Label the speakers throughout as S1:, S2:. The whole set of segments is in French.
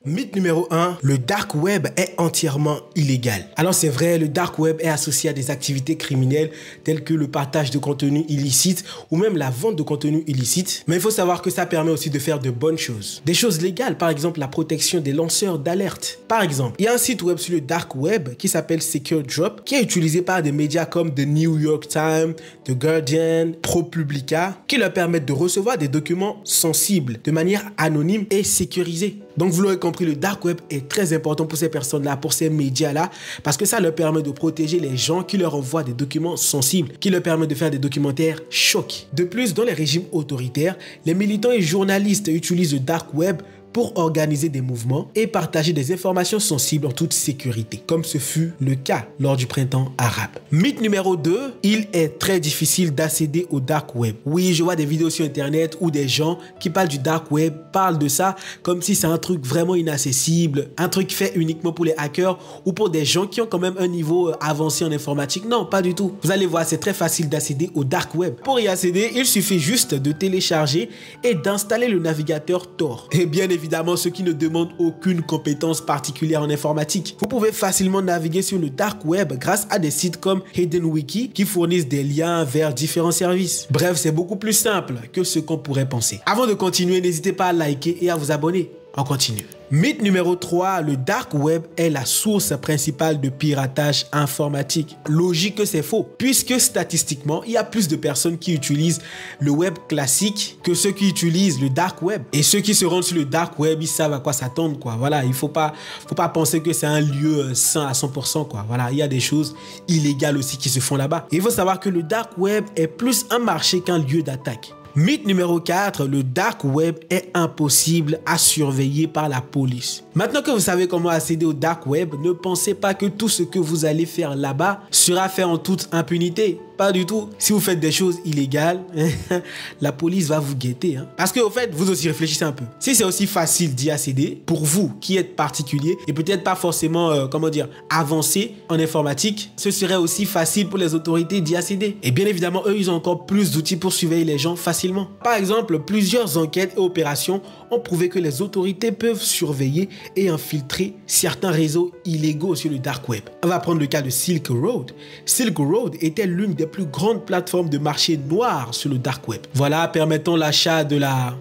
S1: Mythe numéro 1, le dark web est entièrement illégal. Alors c'est vrai, le dark web est associé à des activités criminelles telles que le partage de contenu illicite ou même la vente de contenu illicite. Mais il faut savoir que ça permet aussi de faire de bonnes choses. Des choses légales, par exemple la protection des lanceurs d'alerte. Par exemple, il y a un site web sur le dark web qui s'appelle Secure Drop qui est utilisé par des médias comme The New York Times, The Guardian, ProPublica qui leur permettent de recevoir des documents sensibles de manière anonyme et sécurisée. Donc vous l'aurez compris, le dark web est très important pour ces personnes-là, pour ces médias-là, parce que ça leur permet de protéger les gens qui leur envoient des documents sensibles, qui leur permet de faire des documentaires chocs. De plus, dans les régimes autoritaires, les militants et journalistes utilisent le dark web pour organiser des mouvements et partager des informations sensibles en toute sécurité, comme ce fut le cas lors du printemps arabe. Mythe numéro 2, il est très difficile d'accéder au dark web. Oui, je vois des vidéos sur internet où des gens qui parlent du dark web parlent de ça comme si c'est un truc vraiment inaccessible, un truc fait uniquement pour les hackers ou pour des gens qui ont quand même un niveau avancé en informatique. Non, pas du tout. Vous allez voir, c'est très facile d'accéder au dark web. Pour y accéder, il suffit juste de télécharger et d'installer le navigateur Tor. Et bien évidemment, ceux qui ne demandent aucune compétence particulière en informatique. Vous pouvez facilement naviguer sur le dark web grâce à des sites comme Hidden Wiki qui fournissent des liens vers différents services. Bref, c'est beaucoup plus simple que ce qu'on pourrait penser. Avant de continuer, n'hésitez pas à liker et à vous abonner. On continue. Mythe numéro 3, le dark web est la source principale de piratage informatique. Logique que c'est faux, puisque statistiquement, il y a plus de personnes qui utilisent le web classique que ceux qui utilisent le dark web. Et ceux qui se rendent sur le dark web, ils savent à quoi s'attendre, quoi. Voilà, il faut pas penser que c'est un lieu sain à 100%, quoi. Voilà, il y a des choses illégales aussi qui se font là-bas. Et il faut savoir que le dark web est plus un marché qu'un lieu d'attaque. Mythe numéro 4, le dark web est impossible à surveiller par la police. Maintenant que vous savez comment accéder au dark web, ne pensez pas que tout ce que vous allez faire là-bas sera fait en toute impunité. Pas du tout. Si vous faites des choses illégales, la police va vous guetter. Parce qu'au fait, vous aussi réfléchissez un peu. Si c'est aussi facile d'y accéder, pour vous qui êtes particulier et peut-être pas forcément, avancé en informatique, ce serait aussi facile pour les autorités d'y accéder. Et bien évidemment, eux, ils ont encore plus d'outils pour surveiller les gens facilement. Par exemple, plusieurs enquêtes et opérations ont prouvé que les autorités peuvent surveiller et infiltrer certains réseaux illégaux sur le dark web. On va prendre le cas de Silk Road. Silk Road était l'une des plus grandes plateformes de marché noir sur le dark web. Voilà, permettant l'achat de la...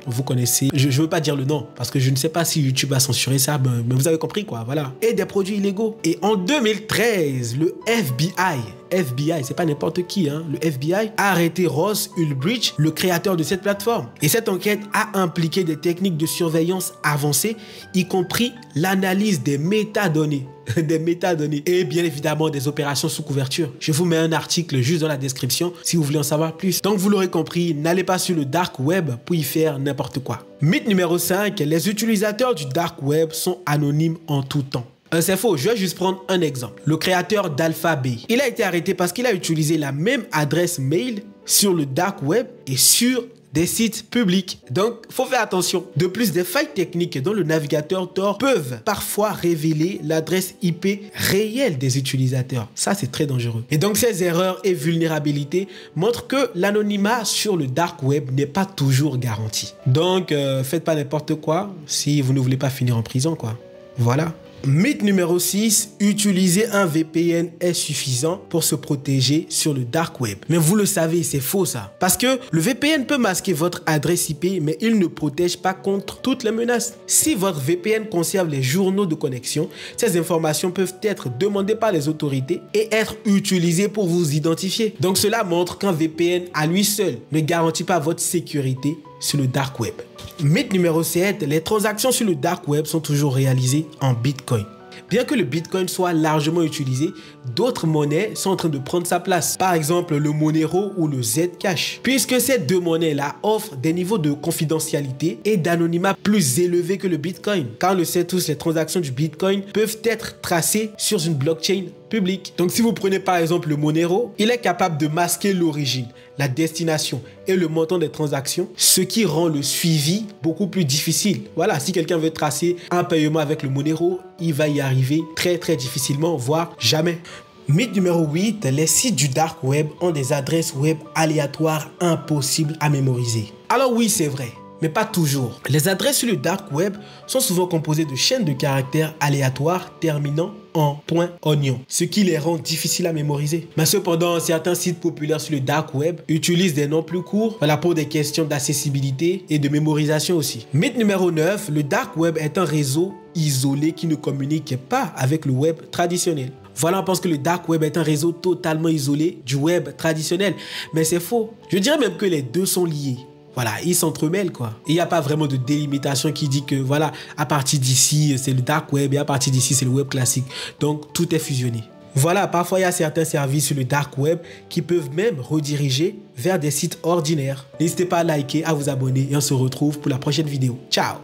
S1: Vous connaissez, je ne veux pas dire le nom parce que je ne sais pas si YouTube a censuré ça, mais vous avez compris quoi, voilà. Et des produits illégaux. Et en 2013, le FBI, c'est pas n'importe qui, le FBI a arrêté Ross Ulbricht, le créateur de cette plateforme. Et cette enquête a impliqué des techniques de surveillance avancées, y compris l'analyse des métadonnées. Des métadonnées et bien évidemment des opérations sous couverture. Je vous mets un article juste dans la description si vous voulez en savoir plus. Donc vous l'aurez compris, n'allez pas sur le dark web pour y faire n'importe quoi. Mythe numéro 5, les utilisateurs du dark web sont anonymes en tout temps. C'est faux, je vais juste prendre un exemple. Le créateur d'Alphabet, il a été arrêté parce qu'il a utilisé la même adresse mail sur le dark web et sur des sites publics. Donc, faut faire attention. De plus, des failles techniques dans le navigateur Tor peuvent parfois révéler l'adresse IP réelle des utilisateurs. Ça, c'est très dangereux. Et donc, ces erreurs et vulnérabilités montrent que l'anonymat sur le dark web n'est pas toujours garanti. Donc, faites pas n'importe quoi si vous ne voulez pas finir en prison, quoi. Voilà. Mythe numéro 6, utiliser un VPN est suffisant pour se protéger sur le dark web. Mais vous le savez, c'est faux ça. Parce que le VPN peut masquer votre adresse IP, mais il ne protège pas contre toutes les menaces. Si votre VPN conserve les journaux de connexion, ces informations peuvent être demandées par les autorités et être utilisées pour vous identifier. Donc cela montre qu'un VPN à lui seul ne garantit pas votre sécurité sur le dark web. Mythe numéro 7, les transactions sur le dark web sont toujours réalisées en Bitcoin. Bien que le Bitcoin soit largement utilisé, d'autres monnaies sont en train de prendre sa place. Par exemple, le Monero ou le Zcash. Puisque ces deux monnaies-là offrent des niveaux de confidentialité et d'anonymat plus élevés que le Bitcoin. Car on le sait tous, les transactions du Bitcoin peuvent être tracées sur une blockchain publique. Donc si vous prenez par exemple le Monero, il est capable de masquer l'origine, la destination et le montant des transactions, ce qui rend le suivi beaucoup plus difficile. Voilà, si quelqu'un veut tracer un paiement avec le Monero, il va y arriver très difficilement, voire jamais. Mythe numéro 8, les sites du dark web ont des adresses web aléatoires impossibles à mémoriser. Alors oui, c'est vrai. mais pas toujours. Les adresses sur le dark web sont souvent composées de chaînes de caractères aléatoires terminant en .onion, ce qui les rend difficiles à mémoriser. Mais cependant, certains sites populaires sur le dark web utilisent des noms plus courts, pour des questions d'accessibilité et de mémorisation aussi. Mythe numéro 9, le dark web est un réseau isolé qui ne communique pas avec le web traditionnel. Voilà, on pense que le dark web est un réseau totalement isolé du web traditionnel, mais c'est faux. Je dirais même que les deux sont liés. Voilà, ils s'entremêlent quoi. Et il n'y a pas vraiment de délimitation qui dit que voilà, à partir d'ici, c'est le dark web et à partir d'ici, c'est le web classique. Donc, tout est fusionné. Voilà, parfois il y a certains services sur le dark web qui peuvent même rediriger vers des sites ordinaires. N'hésitez pas à liker, à vous abonner et on se retrouve pour la prochaine vidéo. Ciao!